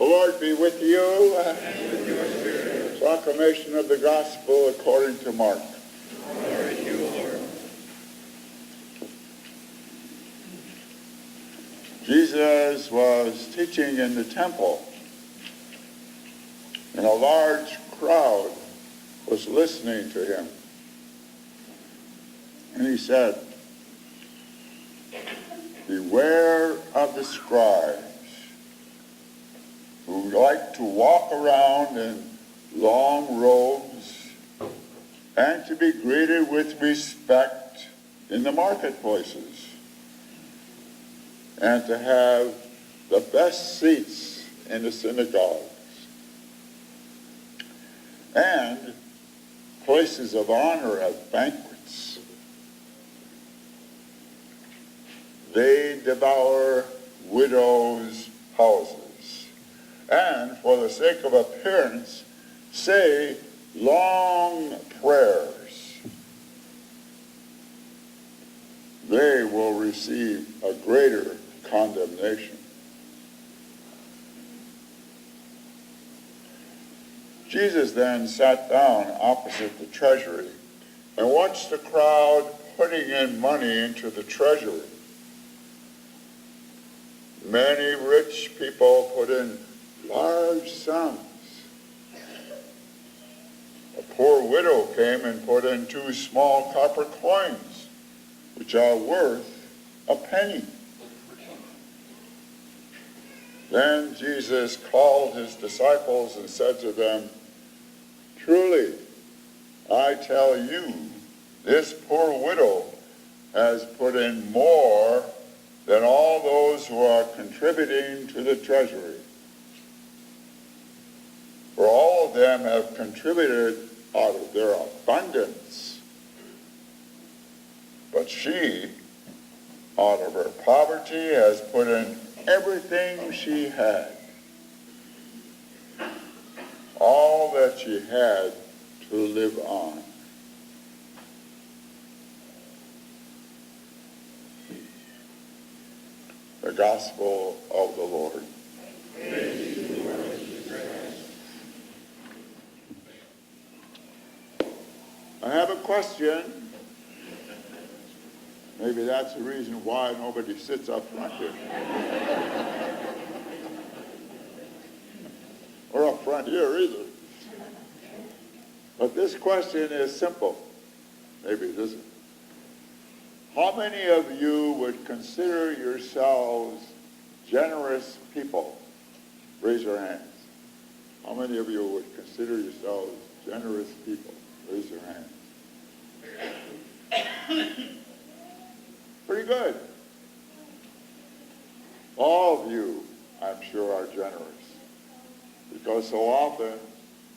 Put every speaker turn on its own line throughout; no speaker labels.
The Lord be with you.
And with your spirit.
Proclamation of the Gospel according to Mark.
Glory to you, Lord.
Jesus was teaching in the temple, and a large crowd was listening to him. And he said, "Beware of the scribes who like to walk around in long robes and to be greeted with respect in the marketplaces and to have the best seats in the synagogues and places of honor at banquets. They devour widows' houses, and for the sake of appearance, say long prayers. They will receive a greater condemnation." Jesus then sat down opposite the treasury and watched the crowd putting in money into the treasury. Many rich people put in large sums. A poor widow came and put in 2 small copper coins, which are worth a penny. Then Jesus called his disciples and said to them, "Truly, I tell you, this poor widow has put in more than all those who are contributing to the treasury. For all of them have contributed out of their abundance, but she, out of her poverty, has put in everything she had, all that she had to live on." The Gospel of the Lord.
Praise to you, Lord Jesus Christ.
I have a question. Maybe that's the reason why nobody sits up front here. Or up front here either. But this question is simple. Maybe it isn't. How many of you would consider yourselves generous people? Raise your hands. How many of you would consider yourselves generous people? Raise your hands. Pretty good. All of you, I'm sure, are generous. Because so often,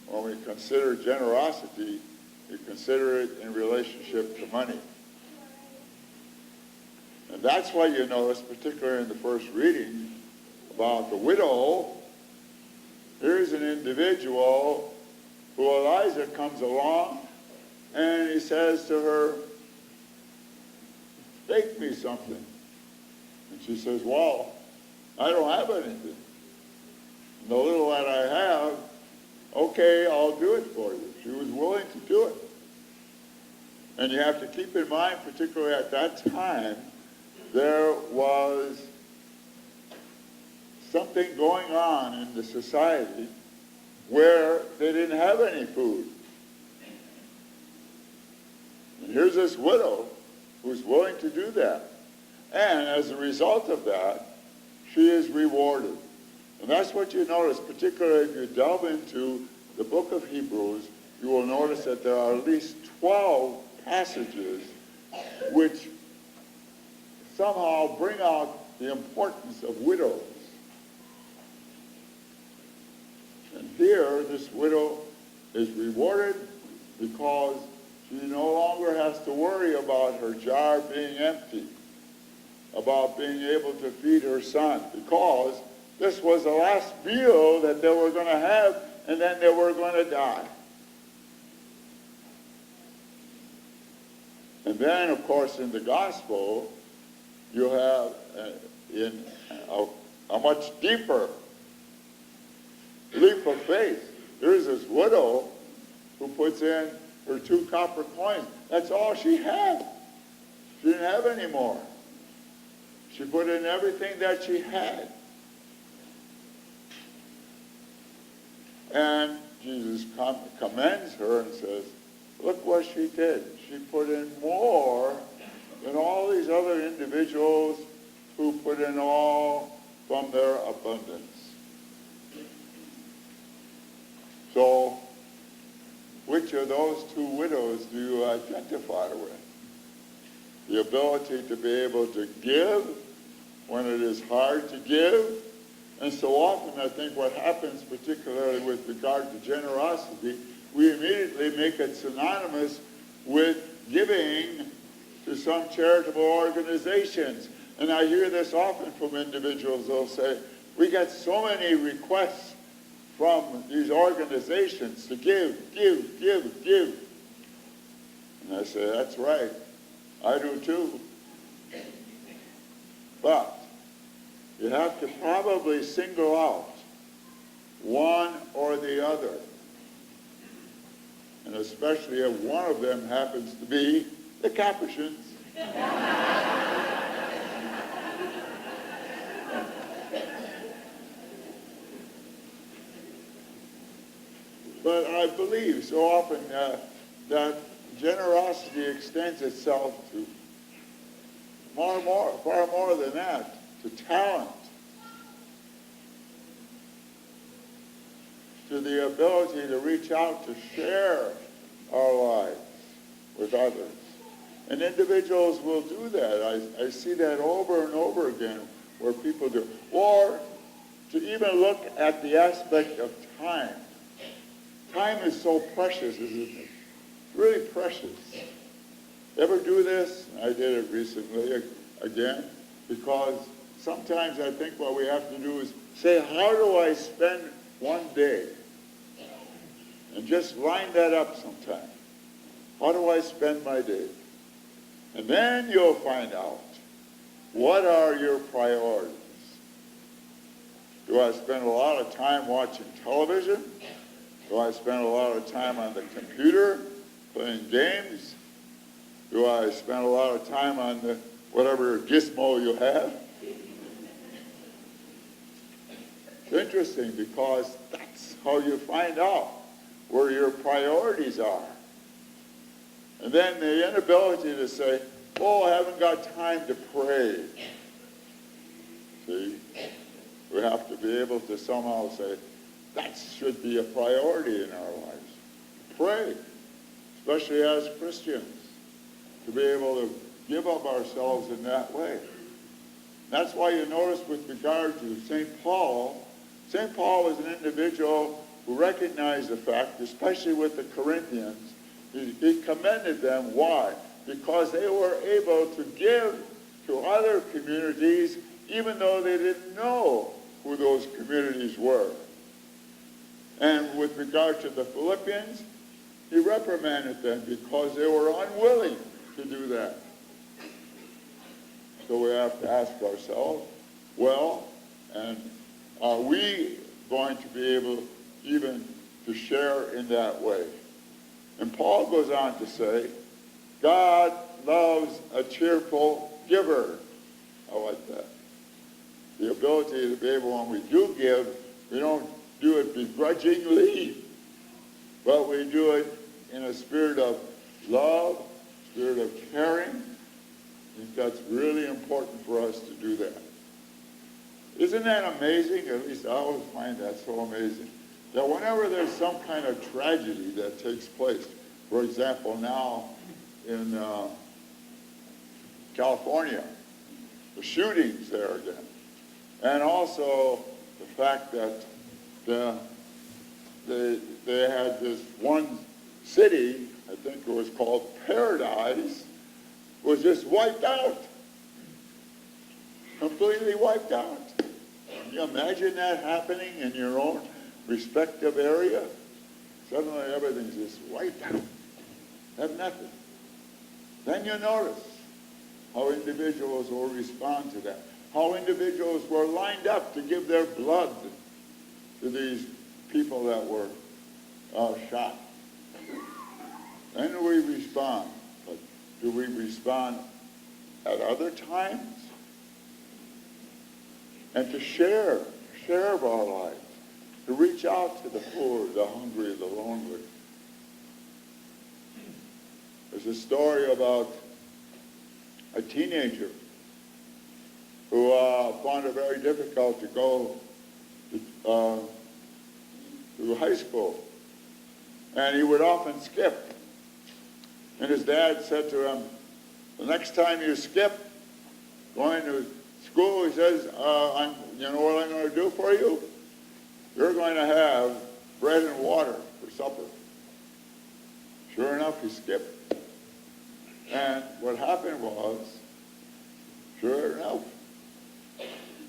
when we consider generosity, we consider it in relationship to money. And that's why you notice, particularly in the first reading, about the widow, here's an individual who Elijah comes along and he says to her, "Bake me something." And she says, "Well, I don't have anything. And the little that I have, okay, I'll do it for you." She was willing to do it. And you have to keep in mind, particularly at that time, there was something going on in the society where they didn't have any food. And here's this widow who's willing to do that. And as a result of that, she is rewarded. And that's what you notice, particularly if you delve into the book of Hebrews, you will notice that there are at least 12 passages which somehow bring out the importance of widows. And here, this widow is rewarded because she no longer has to worry about her jar being empty, about being able to feed her son, because this was the last meal that they were going to have, and then they were going to die. And then, of course, in the gospel, you have a much deeper leap of faith. There's this widow who puts in her 2 copper coins. That's all she had. She didn't have any more. She put in everything that she had. And Jesus commends her and says, look what she did. She put in more than all these other individuals who put in all from their abundance. So, which of those 2 widows do you identify with? The ability to be able to give when it is hard to give. And so often I think what happens, particularly with regard to generosity, we immediately make it synonymous with giving to some charitable organizations. And I hear this often from individuals. They'll say, we get so many requests from these organizations to give. And I say, that's right. I do too. But you have to probably single out one or the other. And especially if one of them happens to be the Capuchins. But I believe so often that generosity extends itself to far more than that, to talent, to the ability to reach out to share our lives with others. And individuals will do that. I see that over and over again where people do. Or to even look at the aspect of time. Time is so precious, isn't it? Really precious. Ever do this? I did it recently again, because sometimes I think what we have to do is say, how do I spend one day? And just line that up sometime. How do I spend my day? And then you'll find out, what are your priorities? Do I spend a lot of time watching television? Do I spend a lot of time on the computer playing games? Do I spend a lot of time on the whatever gizmo you have? It's interesting because that's how you find out where your priorities are. And then the inability to say, oh, I haven't got time to pray. See? We have to be able to somehow say, that should be a priority in our lives. Pray, especially as Christians, to be able to give up ourselves in that way. That's why you notice with regard to St. Paul was an individual who recognized the fact, especially with the Corinthians, he commended them. Why? Because they were able to give to other communities even though they didn't know who those communities were. And with regard to the Philippians, he reprimanded them because they were unwilling to do that. So we have to ask ourselves, well, and are we going to be able even to share in that way? And Paul goes on to say, God loves a cheerful giver. I like that. The ability to be able, when we do give, we don't do it begrudgingly, but we do it in a spirit of love, spirit of caring. I think that's really important for us to do that. Isn't that amazing? At least I always find that so amazing. That whenever there's some kind of tragedy that takes place, for example, now in California, the shootings there again, and also the fact that they had this one city, I think it was called Paradise, was just wiped out. Completely wiped out. Can you imagine that happening in your own respective area? Suddenly everything's just wiped out. Have nothing. Then you notice how individuals will respond to that. How individuals were lined up to give their blood to these people that were shot. Then we respond. But do we respond at other times? And to share of our lives, to reach out to the poor, the hungry, the lonely. There's a story about a teenager who found it very difficult to go to high school. And he would often skip. And his dad said to him, the next time you skip going to school, he says, you know what I'm going to do for you? You're going to have bread and water for supper. Sure enough, he skipped. And what happened was, sure enough,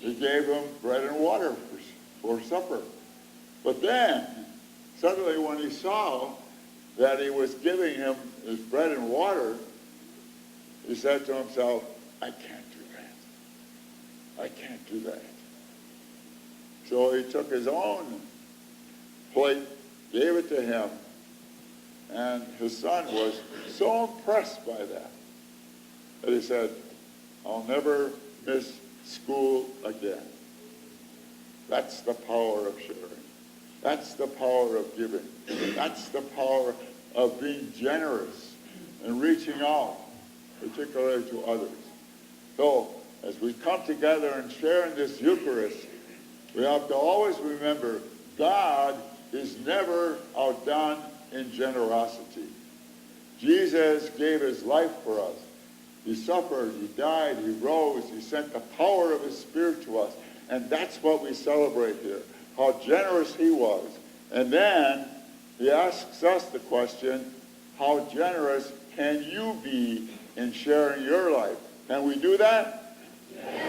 he gave him bread and water for supper. But then, suddenly when he saw that he was giving him his bread and water, he said to himself, I can't do that. I can't do that. So he took his own plate, gave it to him, and his son was so impressed by that he said, I'll never miss school again. That's the power of sharing. That's the power of giving. That's the power of being generous and reaching out, particularly to others. So, as we come together and share in this Eucharist, we have to always remember God is never outdone in generosity. Jesus gave his life for us. He suffered, he died, he rose, he sent the power of his Spirit to us. And that's what we celebrate here, how generous he was. And then he asks us the question, how generous can you be in sharing your life? Can we do that? Yes.